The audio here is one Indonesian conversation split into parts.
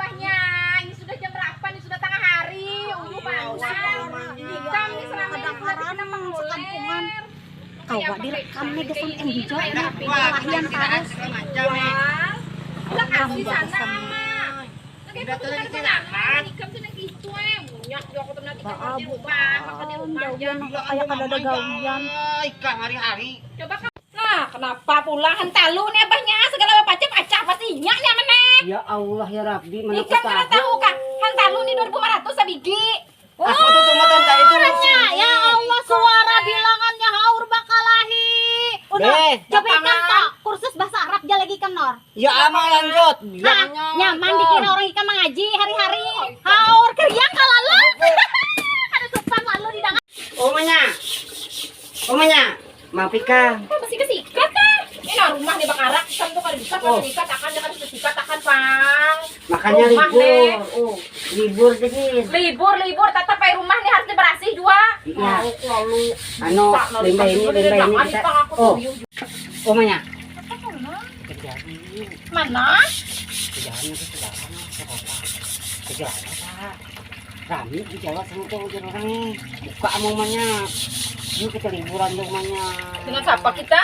abahnya. Ini sudah jam berapa? Ini sudah tengah hari. Uyu panas. Ikam nih selama ini sudah kampungan. Kawa direkam nih gesan enjoy lahian taras. Udah kasih sana. Udah tuh kenapa? Ikam tuh nang gitu munyak yo aku temen kita di rumah, makan di rumah aja. Kayak kada gawian. Ikan hari-hari. Coba nah, kenapa pulang hentalu nih abahnya segala macam acah pasti nyaknya meneh. Ya Allah ya Rabbi, mana Ikam kena tahu kah? Hentalu nih 2.500 sabigi. Aku tuh matan tadi itu Ya Allah suara bilangannya haur bakalahi. Udah, coba ikan tak kursus bahasa Arab aja lagi kan Nor. Ya amal lanjut. Nyaman dikira orang ikan mengaji hari-hari. Haur keriang kalala. Ada sopan lalu di dangan. Omanya, maaf ikan. Masih kesikat ah. Ini rumah nih bakarak, ikan tuh kalau dikat, kalau dikat akan jangan disikat akan pang. Makanya Rumah deh. libur jadi. Libur, tetap pakai rumah nih harus diberasih juga. Iya. Lalu. Anu, limbah ini kita. Omanya. Terjadi. Mana? Kerjaan itu Kerjaan apa? Rami di Jawa sama tuh orang nih. Buka omanya. Yuk kita liburan rumahnya. Dengan siapa kita?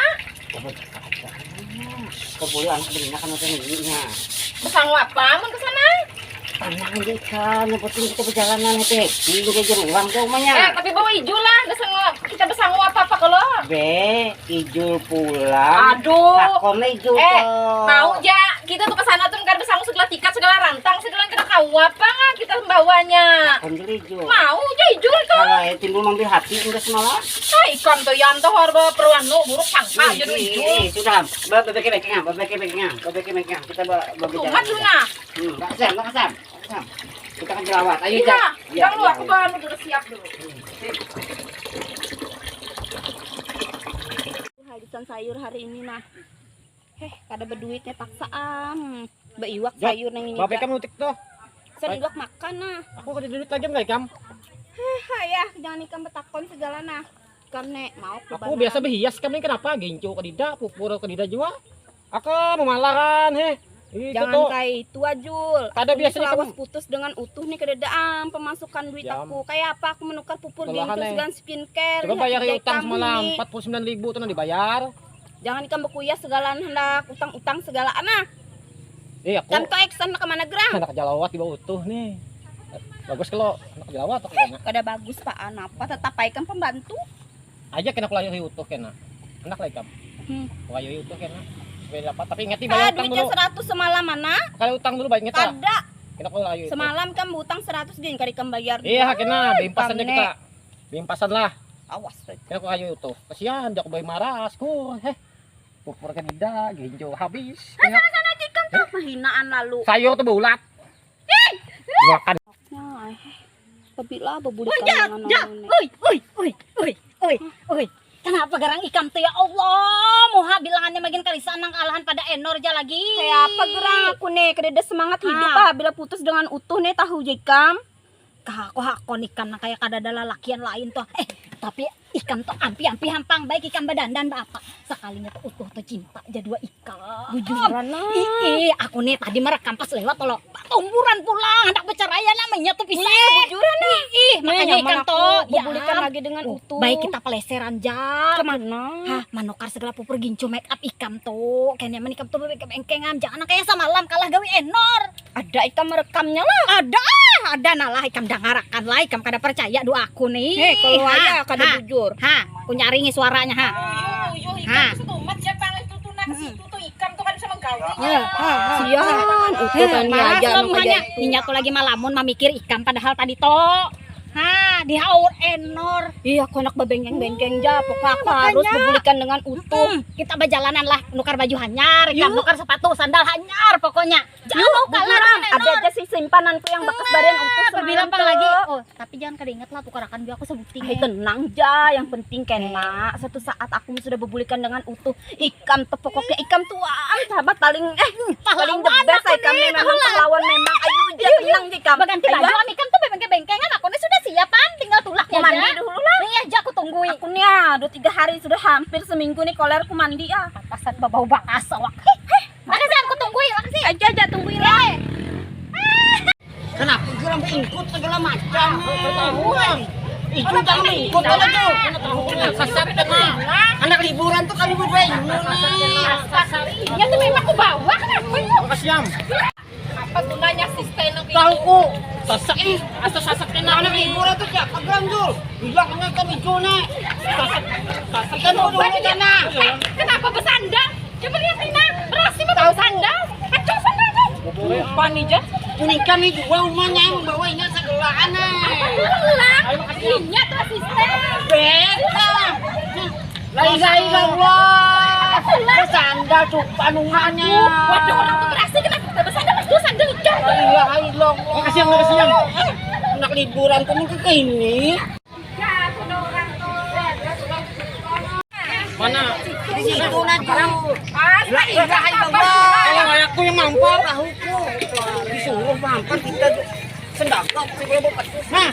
Keboleh anak berinak kan ada ininya. Bersang apa? Mau ke sana? Tenang aja kan, yang penting kita perjalanan itu happy, kayak jeruang tuh omanya. Tapi bawa hijau lah, kita bersang apa kalau? Hijau pulang. Aduh. Takonnya hijau Mau ja, kita tuh kesana tuh nggak bersang segala tikat, segala rantang, segala kena kau apa nggak kita membawanya? Takon hijau. Mau ja hijau itu. Kalau timbul mengambil hati udah semalam. Ikan tuh yang tuh harga perwano buruk pangka aja dulu hijau. Sudah, babeknya. Kita Tuhan Luna. Nggak kesam. Kita kan jerawat. Ayo Iya, ja. jangan lu aku bahan udah siap dulu. Hadisan sayur hari ini nah. Kada berduitnya paksaan. Beiwak sayur nang ini. Bapak kamu nutik tuh. Senduak makan nah. Aku kada duit lagi enggak ikam? Hayah, jangan ikan betakon segala nah. Ikan nek mau Aku biasa berhias kami kenapa? Gincu kedida, pupur kedida juga. Aku memalaran Itu jangan tuh. kayak itu ajul. Kada Aku biasanya selawas kamu- putus dengan utuh nih kededaan pemasukan duit Jam. aku. Kayak apa aku menukar pupur Malahan, gintu segala skincare. Coba lihat bayar jajan utang kamu semalam nih. 49.000 tuh dibayar. Jangan ikan bekuyas segala hendak utang-utang segala anak. Aku Kan to eksan ke mana gerang? anak jalawat di bawah utuh nih. Bagus kalau anak jalawat atau kena. Kada bagus pak apa tetap ikan pembantu. Aja kena kulayu utuh kena. Anak lagi kam. Kulayu utuh kena. Supaya dapat tapi ingat bayar utang Duitnya dulu. 100 semalam mana? Kalau utang dulu baik ingat. Kada. Kena kulayu itu. Semalam kan utang 100 din kali kan bayar. Iya, kena bimpasan aja Kamne. kita. Bimpasan lah. Awas. Kena ko kayo itu. Kasihan, di ako bay maras ko. Pupur ka nida, ginjo habis. Kaya Sana ikan tuh mahinaan lalu. sayur tuh bulat. Makan. Ay, pabila babuli Uy, ka ja, ng ja. ano. Uy. Kenapa garang ikan tuh ya Allah? Muha bilangannya makin kalisan nang kalahan pada enor aja lagi. Kayak apa gerang aku nih kededa semangat hidup ah bila putus dengan utuh nih tahu jekam. Hakon ikan na kayak kada ada lalakian lain tuh. Tapi ikan tuh ampi hampang baik ikan badandan apa. Sekalinya tuh utuh tuh cinta aja dua ikan. Bujuran nah. Aku nih tadi merekam pas lewat tolong tumburan pulang hendak bercerai namanya tuh pisah. Bujuran nih. Makanya ikan tuh babulikan lagi dengan utuh. Baik kita peleseran jar. Kemana? Hah, manukar segala pupur gincu make up ikan tuh. Kayaknya menikam tuh make up engkengan. Jangan kayak samalam kalah gawe enor. Ada ikan merekamnya lah. Ada nalah ikam dangarakan lah ikam kada percaya doa aku nih. Kalau aja kada bujur. Aku nyaringi suaranya Sian, utuh kan dia aja anu kayak itu. Ninya tuh lagi malamun mamikir ikan padahal tadi toh. Dihaur enor. Iya, aku anak bebengkeng-bengkeng ja. Pokoknya aku harus bebulikan dengan utuh. Kita berjalanan lah nukar baju hanyar, ikan nukar sepatu sandal hanyar pokoknya. Jangan kalah Ada aja sih simpananku yang bekas barian utuh bilang pang lagi. Oh, tapi jangan kada ingat lah tukarakan biar aku sebukti. Hai tenang ja, yang penting kena suatu saat aku sudah bebulikan dengan utuh ikan tuh pokoknya ikan tuan sahabat paling paling the best ikan memang pahlawan memang ayo ja tenang ja kam Baganti baju am ikan tuh bengkeng-bengkengan aku nih sudah siapan tinggal tulaknya mandi aja. dulu lah. Iya aja aku tungguin. Aku nih 2-3 hari sudah hampir seminggu nih kolerku mandi Papasan babau bakas awak. Makasih aku tungguin, makasih. aja tungguin lah. orang ikut segala macam. Ketahuan. Itu jangan ikut aja tuh. Sasat kena. Anak liburan tuh kali berdua ini. Ya tuh memang aku bawa kenapa yuk? Makasih Yam. Apa gunanya sistem itu? Tahu ku. Sasak ih, asa sasak kena Anak liburan tuh siapa bilang Jul? Bilangnya kan itu nih. Sasak kan dulu sana. Kenapa bersandar? Coba lihat Rina, berhasil mau bersandar. Kacau sandal tuh. Lupa nih Jan. Ini kan nih dua rumahnya yang membawanya segala aneh. Pulang. Ini tuh sistem. Beda. La ilaha illallah. Bersandar tuh panungannya. Waduh orang tuh berhasil kenapa kita bersandar? Tuh sandal Jan. La ilaha illallah. Makasih Yam. Anak liburan tuh nih ke sini. Ya, aku udah orang tuh. Mana? Di situ nanti. La ilaha Apa? illallah. Kalau ayahku yang mampar. Tahuku. Disuruh mampir kita sendakap sebelum petus. Nah,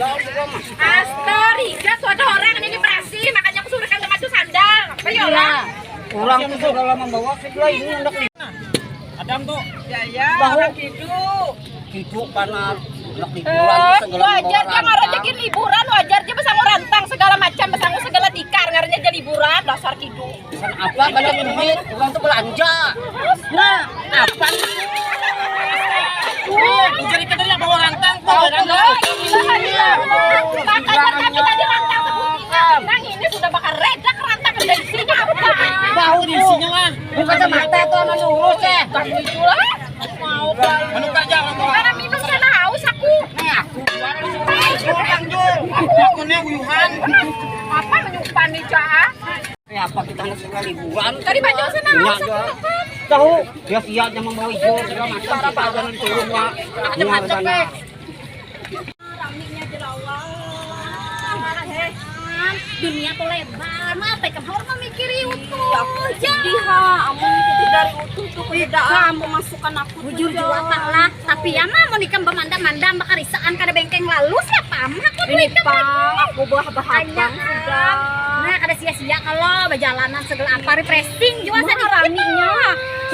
Astaga, tuh ada orang yang berhasil, makanya aku suruh kamu masuk sandal. Ayo lah. orang tuh segala membawa segala ini anak Adam tuh. bahu hidup karena anak liburan tuh segala Wajar dia membawa ngarejekin liburan, wajar dia besangu rantang segala macam, besangu segala tikar, ngarenya jadi liburan, dasar kidul. Pesan apa banyak duit orang tuh belanja. Nah, apa Jadi kita yang bawa rantang tuh. Makanya kami tadi rantang sebelumnya. Ini sudah bakal redak rantang dari sini apa? bahu Di sini lah. bukan mata tuh anu urus ya. Kamu itulah. Mau Anu kerja orang bawa. karena minum sana haus aku. Nih aku orang Jul. Aku nih uyuhan. Apa menyupan nih Cah? Apa kita mau segala liburan? Tadi baju sana haus aku. Tahu dia siapnya membawa hijau segala macam kita jangan turun pak. Ada Raminya jelawang. Dunia tuh lebar, mata kemhor memikiri utuh. Sedih ha, amun itu dari utuh tuh kamu masukkan aku Bujur jual lah, tapi ya mah mau nikam bemanda-manda bakarisaan kada bengkeng lalu siapa mah aku tuh ini nikam pang aku bahagia sudah. Nah kada sia-sia kalau berjalanan segala apa refreshing juga sedikit raminya.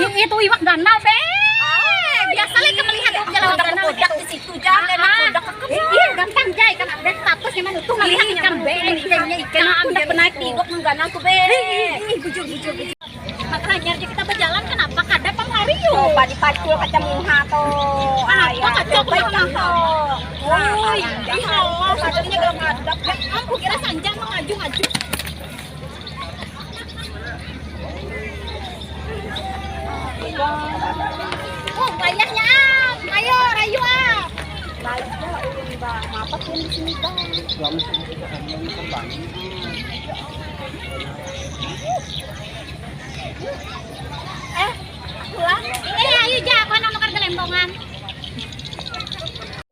itu iwak ganal be biasa lagi melihat jalan ganal Kodak di situ jangan enak kodak iya gampang jay kan update status yang mana tuh melihat ikan be ikannya ikan aku udah pernah tigok mengganal tuh be. bujur makanya aja kita berjalan kenapa kada penghari yuk Coba dipacul kaca muha tuh. Apa kacau tuh baik Bang? Woi, Allah, satunya gelap hadap. aku kira Sanjang mengaju-ngaju. Oh, bayarnya am. Ayo, rayu am. Apa tuh di sini bang? Pulang. Ayo ja, aku nonton gelembongan.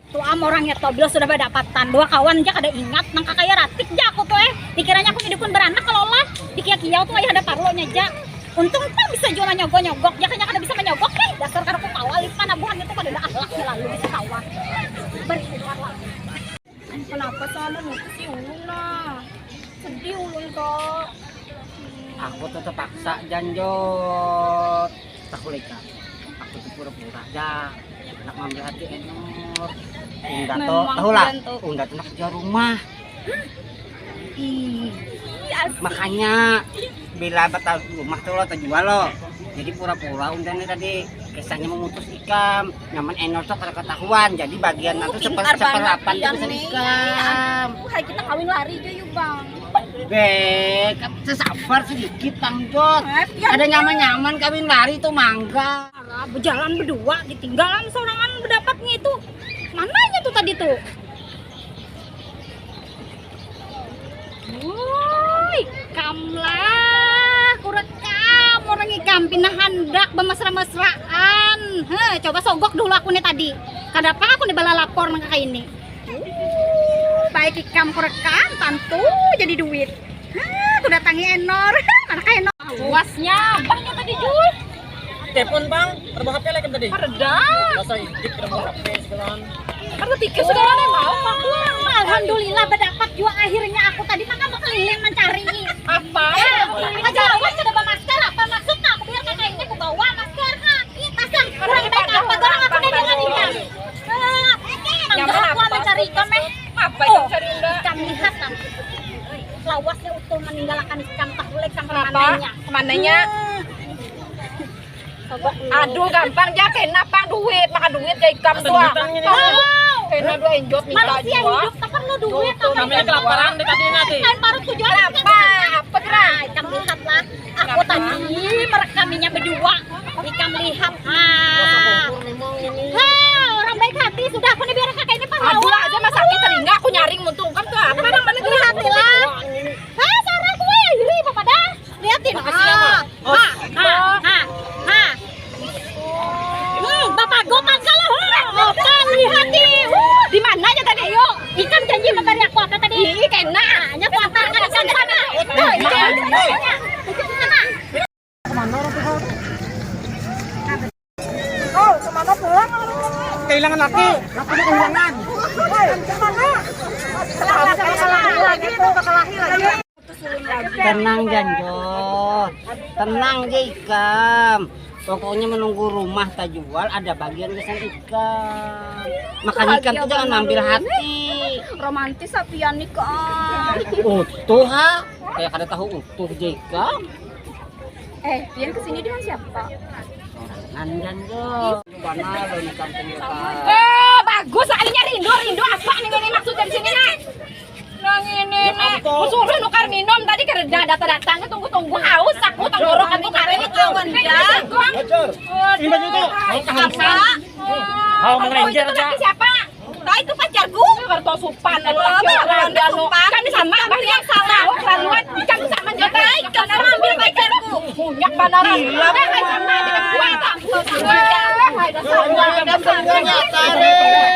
Tuh am orangnya tuh bila sudah berdapatan dua kawan aja kada ingat nang kakaya ratik ja aku tuh dikiranya aku hidupin beranak kalau lah dikia-kiau tuh ayah ada parlonya ja. Untung tuh bisa jual nyogok-nyogok, ya kayaknya kada bisa menyogok deh. Dasar karena aku kawal lipan abuhan itu pada akhlaknya lalu bisa kawal. Berkuar lah. Kenapa sama nutup si ulun lah? Sedih ulun kok. Aku tuh terpaksa janjot. Tak boleh kan? Aku tuh pura-pura aja. Nak ngambil hati Enor. Unda tuh, Memang tahu lah. kalian tuh. Unda tuh nak jual rumah. Asik. Makanya bila batal rumah tuh lo terjual lo. Jadi pura-pura Unda nih tadi kesannya memutus ikam. Nyaman Enor tuh kada ketahuan. Jadi bagian nanti seperapan tuh bisa ikam. Hai kita kawin lari aja yuk bang. Bek, sabar sedikit Bang Jot. Ada nyaman-nyaman kawin lari tuh mangga. Berjalan berdua ditinggalan seorangan berdapatnya itu. Mananya tuh tadi tuh? Woi, kamlah, kurekam orang ikam pindah handak bermesra-mesraan. Coba sogok dulu aku nih tadi. Kadapa aku nih bala lapor nang kakak ini. Baik ikam kurekam, tentu jadi duit. Aku datangi Enor, mana kayak Enor. Puasnya bangnya tadi Jul. Telepon bang, terbang HP lagi tadi. Reda. Masa ikut terbang HP sekarang. Karena pikir sudah ada mau aku. Alhamdulillah berdapat juga akhirnya aku tadi makan keliling mencari. Apa? Kejauhan sudah bawa masker apa maksudnya? Aku biar kakak ini aku bawa masker. Ini tasang orang baik apa orang aku nih dengan ikan. Yang mana apa? meninggalkan ikam tak boleh sama Kenapa? mananya. Kemananya? Aduh gampang aja kenapa duit makan duit kayak ikam tuh. Kena dua enjot minta Manusia juga. hidup tak perlu duit. Namanya kelaparan deh tadi nanti. Kan baru tujuan Apa? Apa gerak? Ikam lihatlah, aku tadi merekaminya berdua. Ikam lihat, orang baik hati sudah aku nih biar kakak ini Aduh pahlawan. aja mah sakit telinga aku nyaring muntung kan tuh apa nang mana gerak Hatilah. Sarah gue, iri apa dah? Liatin. Makasih ya, Ma. Bapak goman kalau apa lihati. Di mana aja tadi? Yuk, ikan janji memberi aku apa tadi? Kena, hanya aku antarkan ikan sana. Ikan sana. Kehilangan laki. Aku kehilangan. Tenang Janjo, tenang Ikam. Pokoknya menunggu rumah tak jual ada bagian kesan ikan. Makan ikan tuh jangan ambil hati. romantis apian nih kan. Utuh ha? Kayak kada tahu utuh Jika. Pian kesini dengan siapa? Sorangan Janjo. Mana lo di kampung kita? Bagus soalnya rindu apa nih maksudnya di sini nih? Nang ini nih, suruh nukar minum tadi kerja datang tunggu haus aku tenggorokan tuh kare ini kawan ya. Ini baju tuh. Apa? Mau mengelenjer Itu aja. laki siapa? Nah itu pacarku. Bertosupan anu laki orang anu. Kan sama bahnya yang salah. Kelaluan ikan sama jota ikan ambil pacarku. Punyak banaran. Lah kan sama dengan gua tak. Sama. Ada sama.